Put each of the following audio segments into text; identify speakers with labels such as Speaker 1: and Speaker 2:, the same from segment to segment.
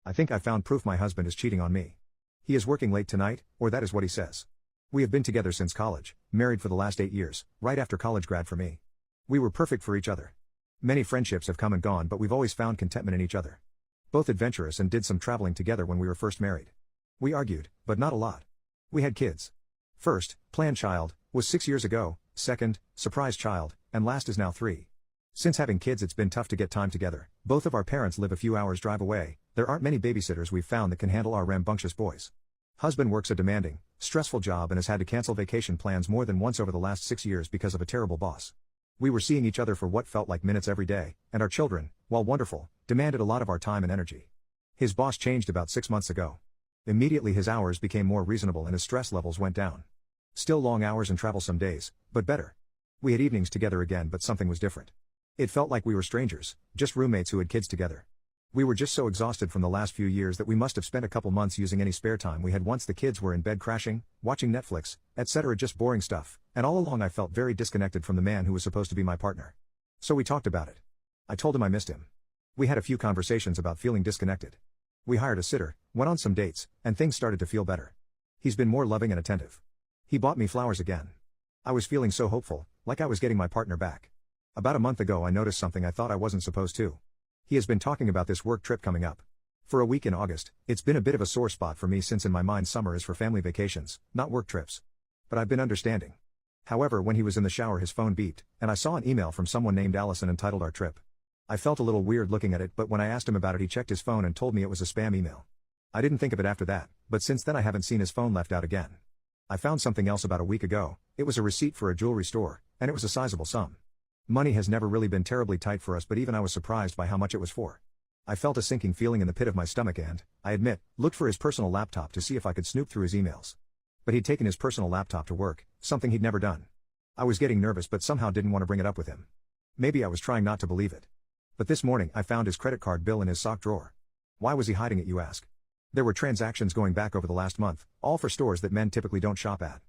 Speaker 1: I think I found proof my husband is cheating on me. He is working late tonight, or that is what he says. We have been together since college, married for the last 8 years, right after college grad for me. We were perfect for each other. Many friendships have come and gone, but we've always found contentment in each other. Both adventurous and did some traveling together when we were first married. We argued, but not a lot. We had kids. First, planned child, was 6 years ago, second, surprise child, and last is now 3. Since having kids it's been tough to get time together. Both of our parents live a few hours drive away. There aren't many babysitters we've found that can handle our rambunctious boys. Husband works a demanding, stressful job and has had to cancel vacation plans more than once over the last 6 years because of a terrible boss. We were seeing each other for what felt like minutes every day, and our children, while wonderful, demanded a lot of our time and energy. His boss changed about 6 months ago. Immediately his hours became more reasonable and his stress levels went down. Still long hours and travel some days, but better. We had evenings together again, but something was different. It felt like we were strangers, just roommates who had kids together. We were just so exhausted from the last few years that we must have spent a couple months using any spare time we had once the kids were in bed crashing, watching Netflix, etc. Just boring stuff, and all along I felt very disconnected from the man who was supposed to be my partner. So we talked about it. I told him I missed him. We had a few conversations about feeling disconnected. We hired a sitter, went on some dates, and things started to feel better. He's been more loving and attentive. He bought me flowers again. I was feeling so hopeful, like I was getting my partner back. About a month ago I noticed something I thought I wasn't supposed to. He has been talking about this work trip coming up. For a week in August, it's been a bit of a sore spot for me since in my mind summer is for family vacations, not work trips. But I've been understanding. However, when he was in the shower his phone beeped, and I saw an email from someone named Allison entitled Our Trip. I felt a little weird looking at it, but when I asked him about it he checked his phone and told me it was a spam email. I didn't think of it after that, but since then I haven't seen his phone left out again. I found something else about a week ago. It was a receipt for a jewelry store, and it was a sizable sum. Money has never really been terribly tight for us, but even I was surprised by how much it was for. I felt a sinking feeling in the pit of my stomach and, I admit, looked for his personal laptop to see if I could snoop through his emails. But he'd taken his personal laptop to work, something he'd never done. I was getting nervous but somehow didn't want to bring it up with him. Maybe I was trying not to believe it. But this morning I found his credit card bill in his sock drawer. Why was he hiding it, you ask? There were transactions going back over the last month, all for stores that men typically don't shop at.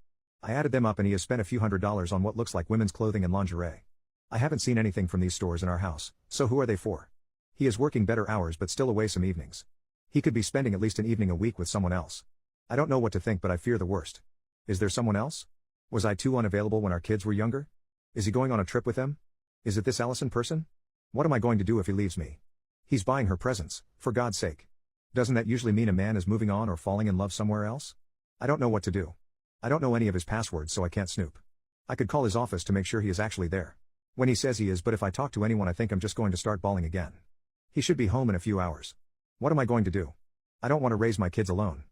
Speaker 1: I added them up and he has spent a few $100s on what looks like women's clothing and lingerie. I haven't seen anything from these stores in our house, so who are they for? He is working better hours but still away some evenings. He could be spending at least an evening a week with someone else. I don't know what to think, but I fear the worst. Is there someone else? Was I too unavailable when our kids were younger? Is he going on a trip with them? Is it this Allison person? What am I going to do if he leaves me? He's buying her presents, for God's sake. Doesn't that usually mean a man is moving on or falling in love somewhere else? I don't know what to do. I don't know any of his passwords, so I can't snoop. I could call his office to make sure he is actually there. When he says he is, but if I talk to anyone I think I'm just going to start bawling again. He should be home in a few hours. What am I going to do? I don't want to raise my kids alone.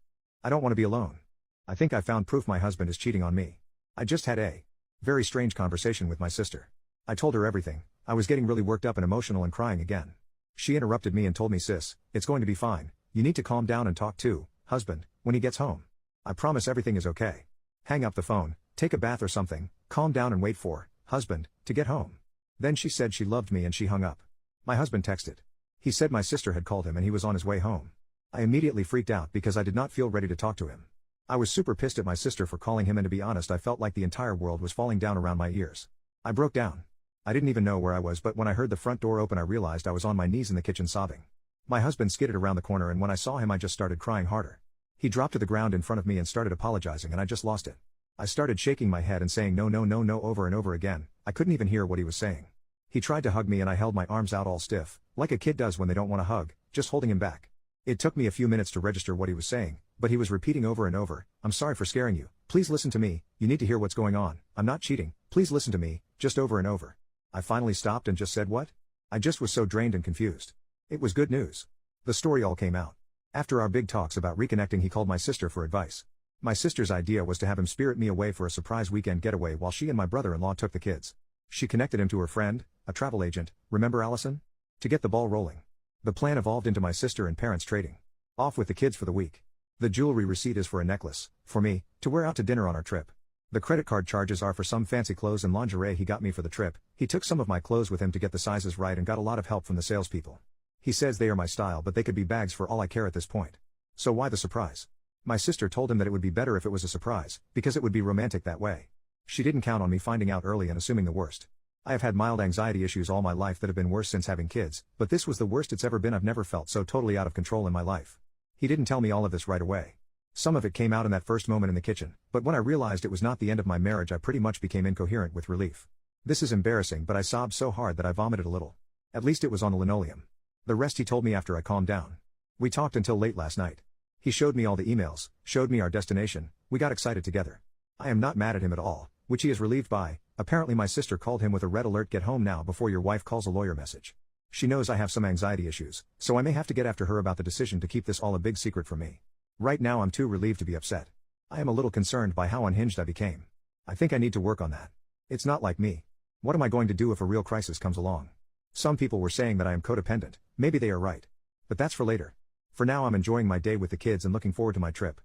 Speaker 1: I don't want to be alone. I think I found proof my husband is cheating on me. I just had a very strange conversation with my sister. I told her everything. I was getting really worked up and emotional and crying again. She interrupted me and told me, sis, it's going to be fine. You need to calm down and talk to husband when he gets home. I promise everything is okay. Hang up the phone, take a bath or something, calm down and wait for husband to get home. Then she said she loved me and she hung up. My husband texted. He said my sister had called him and he was on his way home. I immediately freaked out because I did not feel ready to talk to him. I was super pissed at my sister for calling him, and to be honest I felt like the entire world was falling down around my ears. I broke down. I didn't even know where I was, but when I heard the front door open I realized I was on my knees in the kitchen sobbing. My husband skidded around the corner and when I saw him I just started crying harder. He dropped to the ground in front of me and started apologizing and I just lost it. I started shaking my head and saying no, no, no, no over and over again. I couldn't even hear what he was saying. He tried to hug me and I held my arms out all stiff, like a kid does when they don't want to hug, just holding him back. It took me a few minutes to register what he was saying, but he was repeating over and over, I'm sorry for scaring you, please listen to me, you need to hear what's going on, I'm not cheating, please listen to me, just over and over. I finally stopped and just said what? I just was so drained and confused. It was good news. The story all came out. After our big talks about reconnecting he called my sister for advice. My sister's idea was to have him spirit me away for a surprise weekend getaway while she and my brother-in-law took the kids. She connected him to her friend, a travel agent, remember Allison? To get the ball rolling. The plan evolved into my sister and parents trading off with the kids for the week. The jewelry receipt is for a necklace, for me, to wear out to dinner on our trip. The credit card charges are for some fancy clothes and lingerie he got me for the trip. He took some of my clothes with him to get the sizes right and got a lot of help from the salespeople. He says they are my style, but they could be bags for all I care at this point. So why the surprise? My sister told him that it would be better if it was a surprise, because it would be romantic that way. She didn't count on me finding out early and assuming the worst. I have had mild anxiety issues all my life that have been worse since having kids, but this was the worst it's ever been. I've never felt so totally out of control in my life. He didn't tell me all of this right away. Some of it came out in that first moment in the kitchen, but when I realized it was not the end of my marriage, I pretty much became incoherent with relief. This is embarrassing, but I sobbed so hard that I vomited a little. At least it was on the linoleum. The rest he told me after I calmed down. We talked until late last night. He showed me all the emails, showed me our destination, we got excited together. I am not mad at him at all, which he is relieved by. Apparently my sister called him with a red alert, "Get home now before your wife calls" a lawyer message. She knows I have some anxiety issues, so I may have to get after her about the decision to keep this all a big secret from me. Right now I'm too relieved to be upset. I am a little concerned by how unhinged I became. I think I need to work on that. It's not like me. What am I going to do if a real crisis comes along? Some people were saying that I am codependent, maybe they are right. But that's for later. For now I'm enjoying my day with the kids and looking forward to my trip.